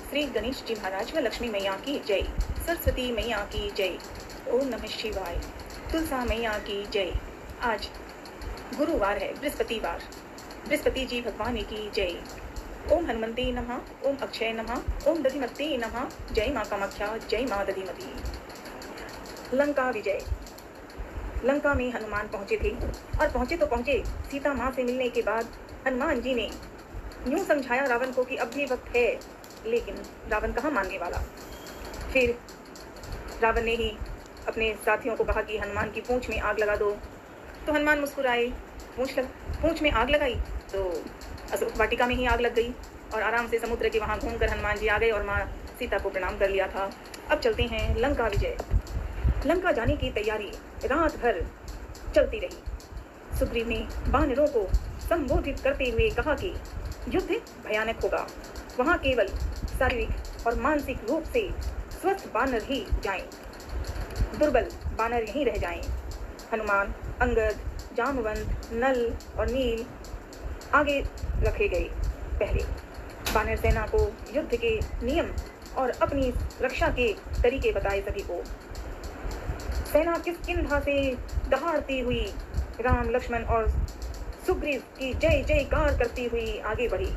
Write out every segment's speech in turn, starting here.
श्री गणेश जी महाराज व लक्ष्मी मैया की जय। सरस्वती मैया की जय। ओम नमः शिवाय। तुलसा मैया की जय। आज गुरुवार है, बृहस्पतिवार। बृहस्पति जी भगवान की जय। ओम हनुमते नमः। ओम अक्षय नमः। ओम दधिमते नमः। जय माँ कामाख्या, जय माँ दधिमती। लंका विजय। लंका में हनुमान पहुंचे थे और पहुंचे तो पहुंचे, सीता माँ से मिलने के बाद हनुमान जी ने यूं समझाया रावण को कि अब भी वक्त है, लेकिन रावण कहाँ मानने वाला। फिर रावण ने ही अपने साथियों को कहा कि हनुमान की पूंछ में आग लगा दो, तो हनुमान मुस्कुराए, पूंछ में आग लगाई तो अशोक वाटिका में ही आग लग गई और आराम से समुद्र के वहां घूमकर हनुमान जी आ गए और माँ सीता को प्रणाम कर लिया था। अब चलते हैं लंका विजय। लंका जाने की तैयारी रात भर चलती रही। सुग्रीव ने वानरों को संबोधित करते हुए कहा कि युद्ध भयानक होगा, वहां केवल शारीरिक और मानसिक रूप से स्वस्थ वानर ही जाएं, दुर्बल वानर यहीं रह जाएं। हनुमान, अंगद, जामवंत, नल और नील आगे रखे गए। पहले वानर सेना को युद्ध के नियम और अपनी रक्षा के तरीके बताए सभी को। सेना किष्किंधा से दहाड़ती हुई राम, लक्ष्मण और सुग्रीव की जय जयकार करती हुई आगे बढ़ी।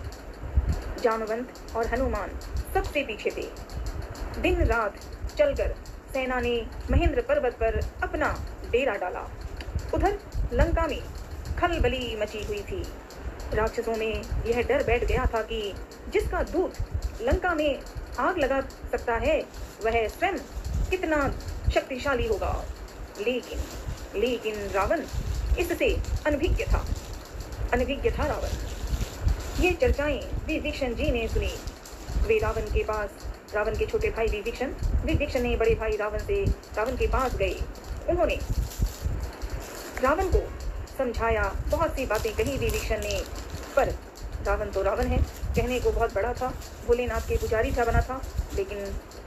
जामवंत और हनुमान सबसे पीछे थे। दिन रात चलकर सेना ने महेंद्र पर्वत पर अपना डेरा डाला। उधर लंका में खलबली मची हुई थी। राक्षसों में यह डर बैठ गया था कि जिसका दूत लंका में आग लगा सकता है वह स्वयं कितना शक्तिशाली होगा। लेकिन रावण इससे अनभिज्ञ था रावण। ये चर्चाएं विभीषण जी ने सुनी। वे रावण के छोटे भाई विभीषण ने बड़े भाई रावण के पास गए। उन्होंने रावण को समझाया, बहुत सी बातें कही विभीषण ने, पर रावण तो रावण है, कहने को बहुत बड़ा था, भोलेनाथ के पुजारी सा बना था। लेकिन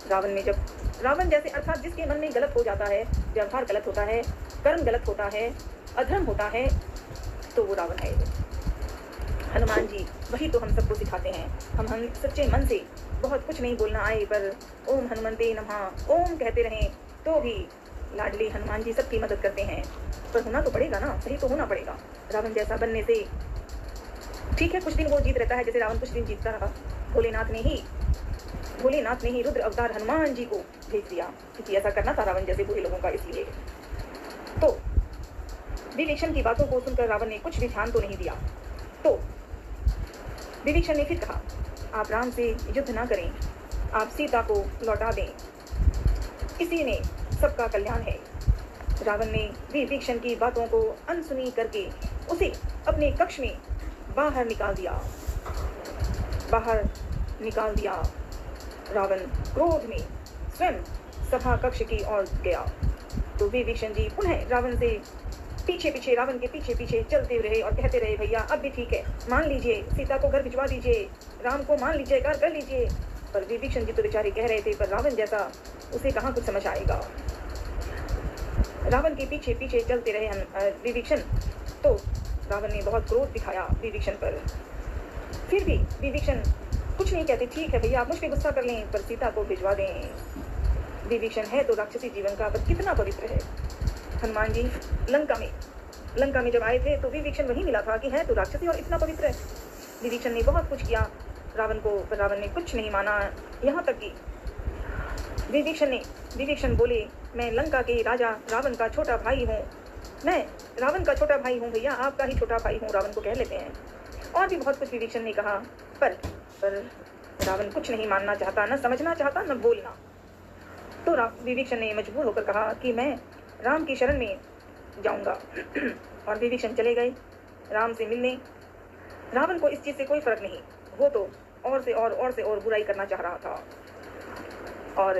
रावण जैसे, अर्थात जिसके मन में गलत हो जाता है, व्यवहार गलत होता है, कर्म गलत होता है, अधर्म होता है, तो वो रावण है। हनुमान जी वही तो हम सबको सिखाते हैं। हम सच्चे मन से बहुत कुछ नहीं बोलना आए, पर ओम हनुमते नमः ओम कहते रहें तो भी लाडली हनुमान जी सबकी मदद करते हैं। पर होना तो पड़ेगा ना, सही तो होना पड़ेगा। रावण जैसा बनने से ठीक है, कुछ दिन वो जीत रहता है, जैसे रावण कुछ दिन जीतता रहा। भोलेनाथ ने ही रुद्र अवतार हनुमान जी को भेज दिया, क्योंकि ऐसा करना था रावण जैसे बुरे लोगों का। इसलिए तो विभीषण की बातों को सुनकर रावण ने कुछ भी ध्यान तो नहीं दिया। तो विभीषण ने फिर कहा, आप राम से युद्ध ना करें, आप सीता को लौटा दें, इसी में सबका कल्याण है। रावण ने विभीषण की बातों को अनसुनी करके उसे अपने कक्ष में बाहर निकाल दिया। रावण क्रोध में स्वयं सभा कक्ष की ओर गया। तो विभीषण जी पुनः रावण के पीछे चलते रहे और कहते रहे, भैया अब भी ठीक है, मान लीजिए, सीता को घर भिजवा दीजिए, राम को मान लीजिए, कर लीजिए। पर विभीषण जी तो बेचारे कह रहे थे, पर रावण जैसा उसे कहाँ कुछ समझ आएगा। रावण के पीछे चलते रहे विभीषण। तो रावण ने बहुत क्रोध दिखाया विभीषण पर। फिर भी विभीषण कुछ नहीं कहते, ठीक है भैया आप मुझ पे गुस्सा कर लें, पर सीता को भिजवा दें। विभीषण है तो राक्षसी जीवन का, पर कितना पवित्र है। हनुमान जी लंका में जब आए थे तो विभीषण वही मिला था कि है तो राक्षसी और इतना पवित्र है। विभीषण ने बहुत कुछ किया रावण को, पर रावण ने कुछ नहीं माना। यहाँ तक कि विभीषण बोले, मैं लंका के राजा रावण का छोटा भाई हूँ, मैं रावण का छोटा भाई हूँ भैया, आपका ही छोटा भाई हूँ, रावण को कह लेते हैं। और भी बहुत कुछ विभीषण ने कहा, पर रावण कुछ नहीं मानना चाहता, न समझना चाहता, न बोलना। तो विभीषण ने मजबूर होकर कहा कि मैं राम की शरण में जाऊंगा। और विभीषण चले गए राम से मिलने। रावण को इस चीज से कोई फर्क नहीं, वो तो और से और बुराई करना चाह रहा था। और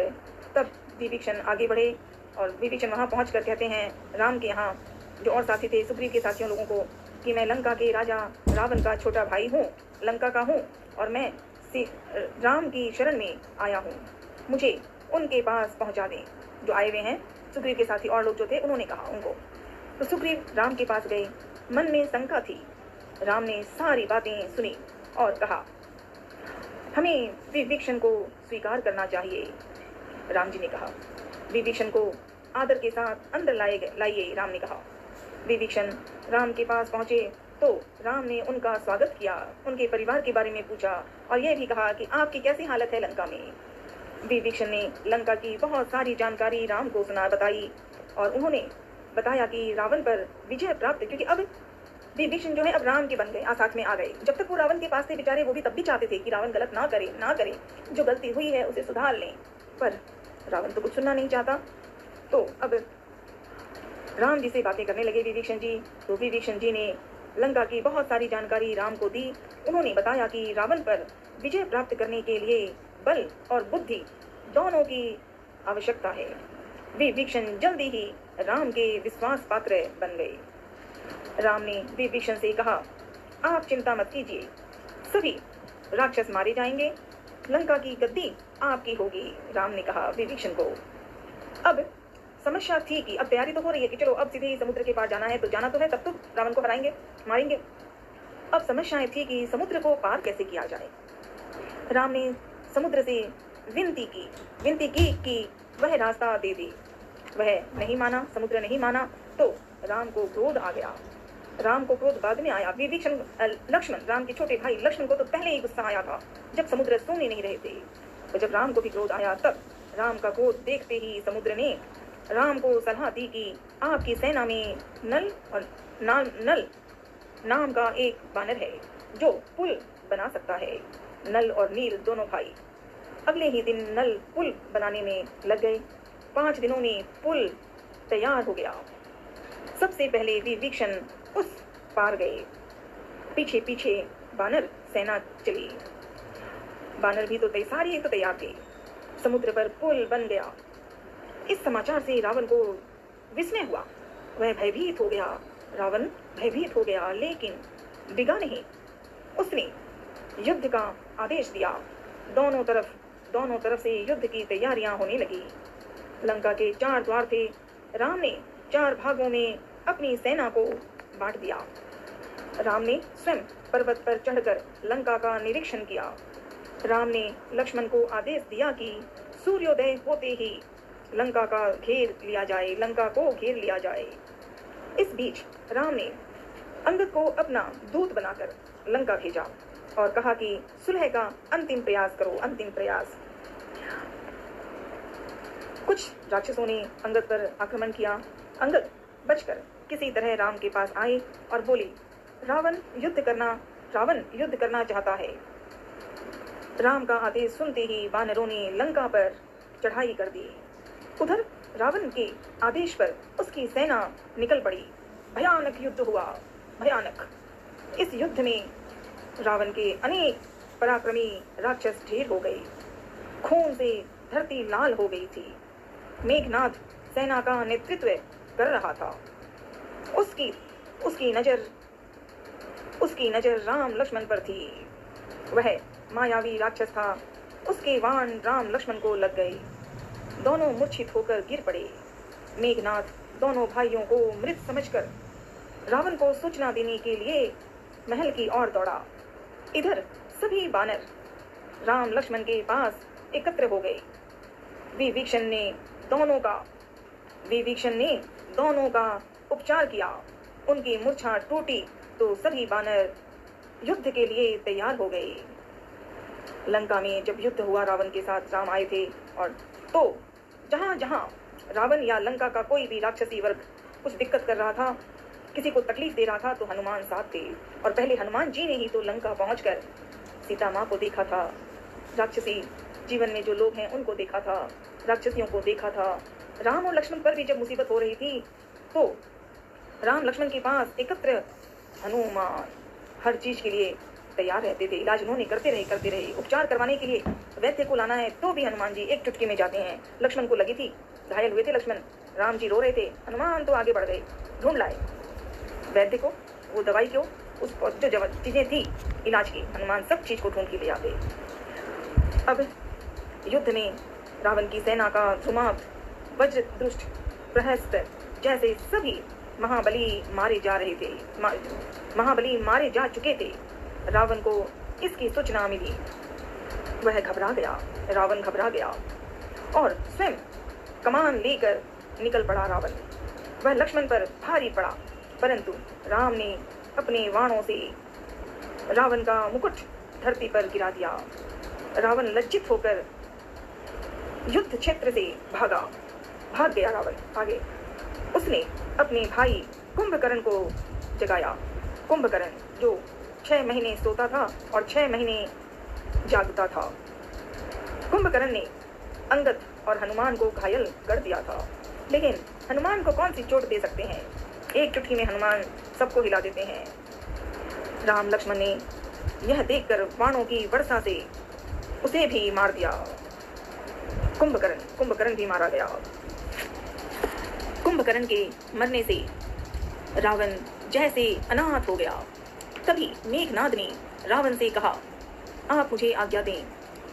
तब विभीषण आगे बढ़े और विभीषण वहां पहुंचकर कहते हैं राम के यहाँ जो और साथी थे, सुग्रीव के साथियों लोगों को, कि मैं लंका के राजा रावण का छोटा भाई हूँ, लंका का हूँ, और मैं राम की शरण में आया हूँ, मुझे उनके पास पहुंचा दें। जो आए हुए हैं सुग्रीव के साथी और लोग जो थे, उन्होंने कहा उनको। तो सुग्रीव राम के पास गए। मन में शंका थी। राम ने सारी बातें सुनी और कहा, हमें विभीषण को स्वीकार करना चाहिए। राम जी ने कहा। विभीषण को आदर के साथ अंदर लाइए, राम ने कहा। विभीषण राम के पास पहुंचे तो राम ने उनका स्वागत किया, उनके परिवार के बारे में पूछा और यह भी कहा कि आपकी कैसी हालत है लंका में। विभीषण ने लंका की बहुत सारी जानकारी राम को बताई और उन्होंने बताया कि रावण पर विजय प्राप्त, क्योंकि अब विभीषण जो है अब राम के बन गए, साथ में आ गए। जब तक वो रावण के पास थे बेचारे, वो भी तब भी चाहते थे कि रावण गलत ना करे, जो गलती हुई है उसे सुधार लें, पर रावण तो कुछ सुनना नहीं चाहता। तो अब राम जी से बातें करने लगे विभीषण जी। तो विभीषण जी ने लंका की बहुत सारी जानकारी राम को दी। उन्होंने बताया कि रावण पर विजय प्राप्त करने के लिए बल और बुद्धि दोनों की आवश्यकता है। विभीषण जल्दी ही राम के विश्वास पात्र बन गए। राम ने विभीषण से कहा, आप चिंता मत कीजिए, सभी राक्षस मारे जाएंगे, लंका की गद्दी आपकी होगी। राम ने कहा विभीषण को। अब समस्या थी कि अब तैयारी तो हो रही है कि चलो अब सीधे ही समुद्र के पार जाना है, तो जाना तो है, तब तो रावण को हराएंगे, मारेंगे। अब समस्याएं थी कि समुद्र को पार कैसे किया जाए। राम ने समुद्र से विनती की कि वह रास्ता दे दे। वह नहीं माना, समुद्र नहीं माना, तो राम को क्रोध आ गया। राम को क्रोध बाद में आया। विभीषण लक्ष्मण, राम के छोटे भाई लक्ष्मण को तो पहले ही गुस्सा आया था जब समुद्र सोने नहीं रहे थे। तो जब राम को भी क्रोध आया, तब राम का क्रोध देखते ही समुद्र ने राम को सलाह दी कि आपकी सेना में नल नाम का एक बानर है जो पुल बना सकता है। नल और नील दोनों भाई अगले ही दिन नल पुल बनाने में लग गए। 5 दिनों में पुल तैयार हो गया। सबसे पहले विभीषण उस पार गए, पीछे पीछे बानर सेना चली। बानर भी तो सारे तो तैयार थे। समुद्र पर पुल बन गया। इस समाचार से रावण को विस्मय हुआ, वह भयभीत हो गया। रावण भयभीत हो गया, लेकिन डिगा नहीं। उसने युद्ध का आदेश दिया। दोनों तरफ से युद्ध की तैयारियां होने लगी। लंका के 4 द्वार थे। राम ने 4 भागों में अपनी सेना को बांट दिया। राम ने स्वयं पर्वत पर चढ़कर लंका का निरीक्षण किया। राम ने लक्ष्मण को आदेश दिया कि सूर्योदय होते ही लंका को घेर लिया जाए। इस बीच राम ने अंगद को अपना दूत बनाकर लंका भेजा और कहा कि सुलह का अंतिम प्रयास करो, अंतिम प्रयास। कुछ राक्षसों ने अंगद पर आक्रमण किया। अंगद बचकर किसी तरह राम के पास आए और बोले, रावण युद्ध करना चाहता है। राम का आदेश सुनते ही वानरों ने लंका पर चढ़ाई कर दी। उधर रावण के आदेश पर उसकी सेना निकल पड़ी। भयानक युद्ध हुआ, भयानक। इस युद्ध में रावण के अनेक पराक्रमी राक्षस ढेर हो गए। खून से धरती लाल हो गई थी। मेघनाद सेना का नेतृत्व कर रहा था। उसकी नजर राम लक्ष्मण पर थी। वह मायावी राक्षस था। उसके बाण राम लक्ष्मण को लग गए। दोनों मूर्छित होकर गिर पड़े। मेघनाद दोनों भाइयों को मृत समझकर रावण को सूचना देने के लिए महल की ओर दौड़ा। इधर सभी बानर राम लक्ष्मण के पास एकत्र हो गए। विभीषण ने दोनों का उपचार किया। उनकी मूर्छा टूटी तो सभी बानर युद्ध के लिए तैयार हो गए। लंका में जब युद्ध हुआ रावण के साथ, राम आए थे, और तो जहां जहां रावण या लंका का कोई भी राक्षसी वर्ग कुछ दिक्कत कर रहा था, किसी को तकलीफ दे रहा था, तो हनुमान साथ थे। और पहले हनुमान जी ने ही तो लंका पहुंचकर सीता माँ को देखा था। राक्षसी जीवन में जो लोग हैं उनको देखा था, राक्षसियों को देखा था। राम और लक्ष्मण पर भी जब मुसीबत हो रही थी तो राम लक्ष्मण के पास एकत्र हनुमान हर चीज के लिए तैयार रहते थे। इलाज उन्होंने करते रहे। उपचार करवाने के लिए वैद्य को लाना है तो भी हनुमान जी एक चुटकी में जाते हैं। लक्ष्मण को लगी थी, घायल हुए थे लक्ष्मण, राम जी रो रहे थे, हनुमान तो आगे बढ़ गए, ढूंढ लाए वैद्य को, वो दवाई को, उस जो चीजें थी इलाज की, हनुमान सब चीज को ढूंढ के ले आते। अब युद्ध में रावण की सेना का धुमाव, वज्र, दुष्ट, प्रहस्त जैसे सभी महाबली मारे जा चुके थे। रावण को इसकी सूचना मिली। वह घबरा गया, रावण घबरा गया और स्वयं कमान लेकर निकल पड़ा रावण। वह लक्ष्मण पर भारी पड़ा, परंतु राम ने अपने बाणों से रावण का मुकुट धरती पर गिरा दिया। रावण लज्जित होकर युद्ध क्षेत्र से भाग गया रावण आगे। उसने अपने भाई कुंभकर्ण को जगाया। कुंभकर्ण जो 6 महीने सोता था और 6 महीने जागता था। कुंभकर्ण ने अंगद और हनुमान को घायल कर दिया था, लेकिन हनुमान को कौन सी चोट दे सकते हैं? एक चुटकी में हनुमान सबको हिला देते हैं। राम लक्ष्मण ने यह देखकर बाणों की वर्षा से उसे भी मार दिया। कुंभकर्ण भी मारा गया। कुंभकर्ण के मरने से रावण जैसे अनाथ हो गया। तभी मेघनाद ने रावण से कहा, आप मुझे आज्ञा दें,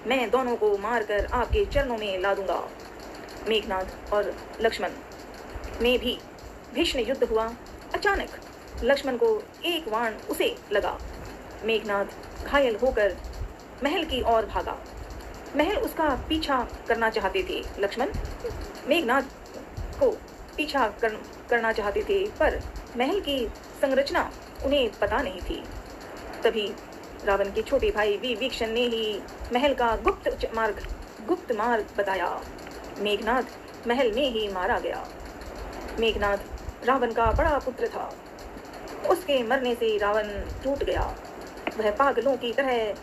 मैं दोनों को मारकर आपके चरणों में ला दूंगा। मेघनाद और लक्ष्मण में भी भीषण युद्ध हुआ। अचानक लक्ष्मण को एक बाण उसे लगा। मेघनाद घायल होकर महल की ओर भागा। महल उसका पीछा करना चाहते थे। लक्ष्मण मेघनाद को पीछा करना चाहते थे, पर महल की संरचना उन्हें पता नहीं थी। तभी रावण के छोटे भाई विभीषण ने ही महल का गुप्त मार्ग बताया। मेघनाद महल में ही मारा गया। मेघनाद रावण का बड़ा पुत्र था। उसके मरने से रावण टूट गया। वह पागलों की तरह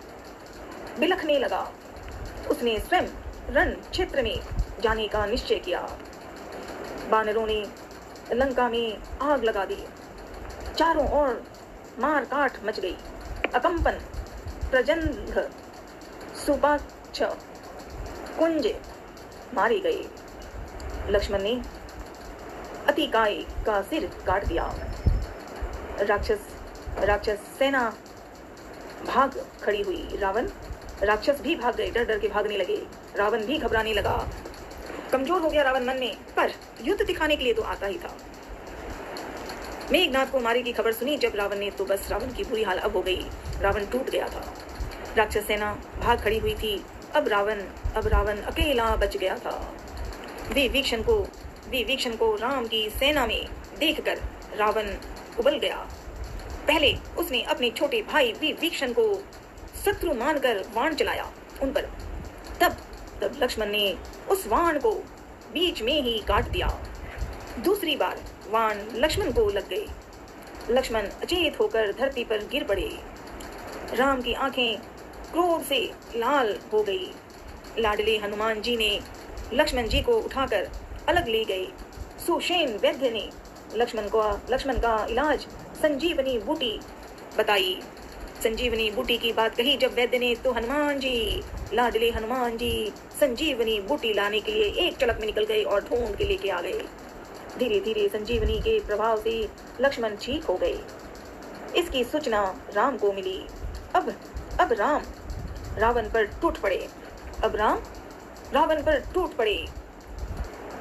बिलखने लगा। उसने स्वयं रण क्षेत्र में जाने का निश्चय किया। बानरों ने लंका में आग लगा दी। चारों ओर मार काट मच गई। अकंपन, प्रजंघ, सुपाक्ष, कुंज मारे गए। लक्ष्मण ने अतिकाय का सिर काट दिया। राक्षस सेना भाग खड़ी हुई। राक्षस भी भाग गए, डर डर के भागने लगे। रावण भी घबराने लगा। कमजोर हो गया रावण मन में, पर युद्ध दिखाने के लिए तो आता ही था। मेघनाद को मारे की खबर सुनी जब रावण ने, तो बस रावण की बुरी हाल अब हो गई। रावण टूट गया था। राक्षस सेना भाग खड़ी हुई थी। अब रावण अकेला बच गया था। विभीषण को राम की सेना में देखकर रावण उबल गया। पहले उसने अपने छोटे भाई विभीषण को शत्रु मानकर बाण चलाया उन पर। तब लक्ष्मण ने उस बाण को बीच में ही काट दिया। दूसरी बार बाण लक्ष्मण को लग गए। लक्ष्मण अचेत होकर धरती पर गिर पड़े। राम की आंखें क्रोध से लाल हो गई। लाडले हनुमान जी ने लक्ष्मण जी को उठाकर अलग ले गए। सुषेण वैद्य ने लक्ष्मण का इलाज संजीवनी बूटी बताई। संजीवनी बूटी की बात कही जब वैद्य ने, तो लाडले हनुमान जी संजीवनी बूटी लाने के लिए एक चलक में निकल गए और ढूंढ के लेके आ गए। धीरे धीरे संजीवनी के प्रभाव से लक्ष्मण ठीक हो गए। इसकी सूचना राम को मिली। अब राम रावण पर टूट पड़े।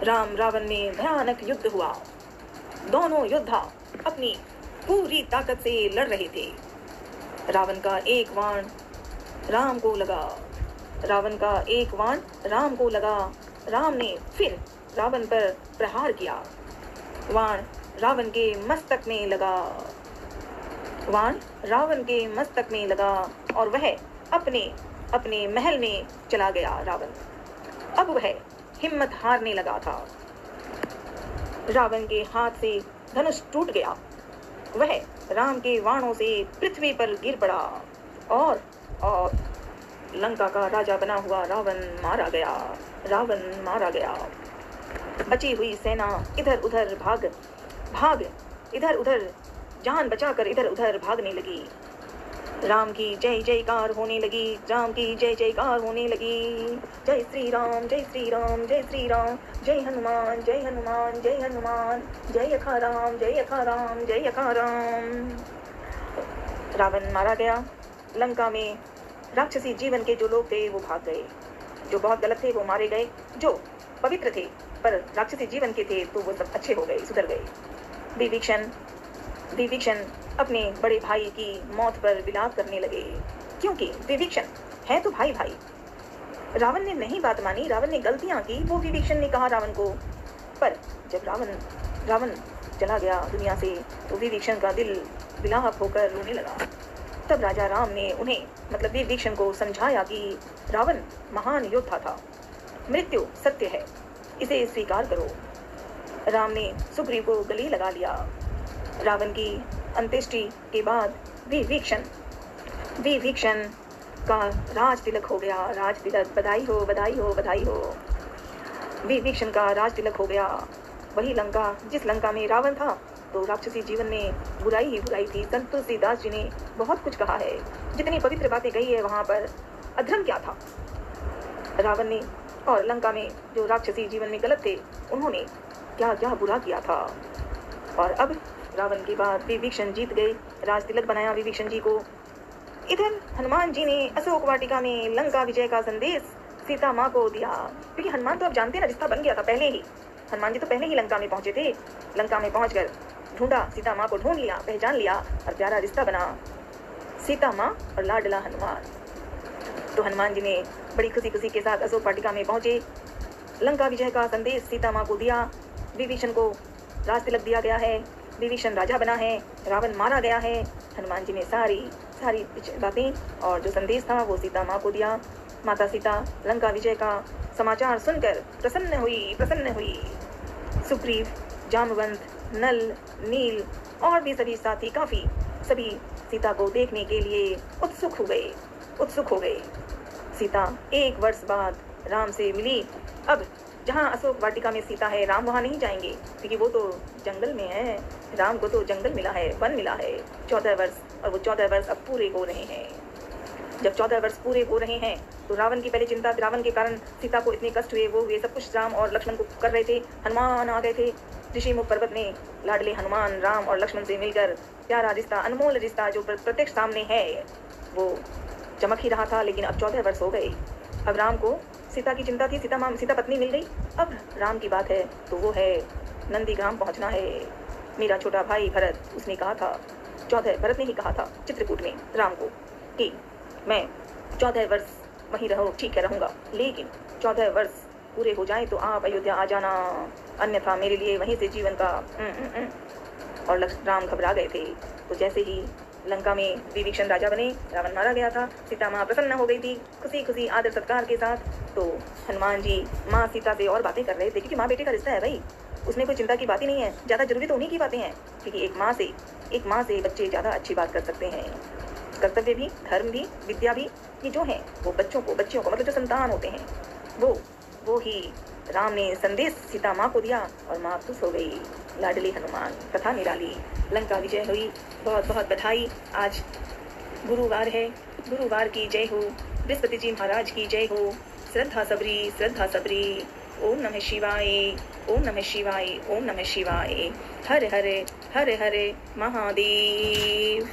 राम रावण में भयानक युद्ध हुआ। दोनों योद्धा अपनी पूरी ताकत से लड़ रहे थे। रावण का एक बाण राम को लगा। राम ने फिर रावण पर प्रहार किया। बाण रावण के मस्तक में लगा और वह अपने महल में चला गया। रावण अब वह हिम्मत हारने लगा था। रावण के हाथ से धनुष टूट गया। वह राम के बाणों से पृथ्वी पर गिर पड़ा और लंका का राजा बना हुआ रावण मारा गया। बची हुई सेना इधर उधर जान बचाकर इधर उधर भागने लगी। राम की जय जयकार होने लगी। जय श्री राम, जय श्री राम, जय श्री राम, जय हनुमान, जय हनुमान, जय हनुमान, जय अखा राम, जय अखा राम, जय अखा राम। रावण मारा गया। लंका में राक्षसी जीवन के जो लोग थे वो भाग गए। जो बहुत गलत थे वो मारे गए। जो पवित्र थे पर राक्षसी जीवन के थे तो वो सब अच्छे हो गए, सुधर गए। विभीषण अपने बड़े भाई की मौत पर विलाप करने लगे, क्योंकि विभीषण है तो भाई, रावण ने नहीं बात मानी, रावण ने गलतियां की, वो विभीषण ने कहा रावण को। पर जब रावण चला गया दुनिया से तो विभीषण का दिल विलाप होकर रोने लगा। तब राजा राम ने उन्हें मतलब विभीषण को समझाया कि रावण महान योद्धा था, मृत्यु सत्य है, इसे स्वीकार करो। राम ने सुग्रीव को गले लगा लिया। रावण की अंत्येष्टि के बाद विभीषण का राज तिलक हो गया। राज तिलक, बधाई हो, बधाई हो, बधाई हो। विभीषण का राज तिलक हो गया। वही लंका, जिस लंका में रावण था तो राक्षसी जीवन में बुराई ही बुराई थी। संत तुलसीदास जी ने बहुत कुछ कहा है, जितनी पवित्र बातें कही है वहां पर अधर्म क्या था। रावण ने और लंका में जो राक्षसी जीवन में गलत थे, उन्होंने क्या क्या बुरा किया था। और अब रावण के बाद विभीषण जीत गए, राज तिलक बनाया विभीषण जी को। इधर हनुमान जी ने अशोक वाटिका में लंका विजय का संदेश सीता माँ को दिया, क्योंकि हनुमान तो अब जानते हैं ना, रिश्ता बन गया था पहले ही। हनुमान जी तो पहले ही लंका में पहुंचे थे। लंका में पहुंचकर ढूंढा, सीता माँ को ढूंढ लिया, पहचान लिया और प्यारा रिश्ता बना, सीता माँ और लाडला हनुमान। तो हनुमान जी ने बड़ी खुशी खुशी के साथ अशोक वाटिका में पहुंचे, लंका विजय का संदेश सीता माँ को दिया, विभीषण को राज तिलक दिया गया है, विभीषण राजा बना है, रावण मारा गया है। हनुमान जी ने सारी बातें और जो संदेश था वो सीता माँ को दिया। माता सीता लंका विजय का समाचार सुनकर प्रसन्न हुई। सुग्रीव, जामवंत, नल, नील और भी सभी साथी काफी सभी सीता को देखने के लिए उत्सुक हो गए। सीता 1 वर्ष बाद राम से मिली। अब जहाँ अशोक वाटिका में सीता है, राम वहाँ नहीं जाएंगे, क्योंकि वो तो जंगल में है। राम को तो जंगल मिला है, वन मिला है 14 वर्ष, और वो 14 वर्ष अब पूरे हो रहे हैं। जब 14 वर्ष पूरे हो रहे हैं तो रावण की पहले चिंता, रावण के कारण सीता को इतने कष्ट हुए, वो हुए, सब कुछ राम और लक्ष्मण को कर रहे थे। हनुमान आ गए थे। ऋषिमुख पर्वत ने लाडले हनुमान, राम और लक्ष्मण से मिलकर प्यारा रिश्ता, अनमोल रिश्ता जो प्रत्यक्ष सामने है वो चमक ही रहा था। लेकिन अब 14 वर्ष हो गए। अब राम को सीता की चिंता थी, सीता पत्नी मिल गई। अब राम की बात है तो वो है नंदीग्राम पहुंचना है। मेरा छोटा भाई भरत, उसने कहा था, भरत ने ही कहा था चित्रकूट में राम को कि मैं 14 वर्ष वहीं ठीक है रहूंगा, लेकिन 14 वर्ष पूरे हो जाए तो आप अयोध्या आ जाना, अन्यथा मेरे लिए वहीं से जीवन का और राम घबरा गए थे। तो जैसे ही लंका में विभीषण राजा बने, रावण मारा गया था, सीता माँ प्रसन्न हो गई थी, खुशी खुशी आदर सत्कार के साथ। तो हनुमान जी माँ सीता से और बातें कर रहे थे, क्योंकि माँ बेटे का रिश्ता है भाई, उसमें कोई चिंता की बात ही नहीं है। ज़्यादा जरूरी तो उन्हीं की बातें हैं, क्योंकि एक माँ से बच्चे ज़्यादा अच्छी बात कर सकते हैं। कर्तव्य भी, धर्म भी, विद्या भी, ये जो है वो बच्चियों को मतलब जो संतान होते हैं वो ही राम ने संदेश सीता माँ को दिया और माँ खुश हो गई। लाडली हनुमान, कथा निराली, लंका विजय हुई। बहुत बहुत बधाई। आज गुरुवार है, गुरुवार की जय हो, बृहस्पति जी महाराज की जय हो। श्रद्धा सबरी। ओम नमः शिवाय, ओम नमः शिवाय, ओम नमः शिवाय। हर हर महादेव।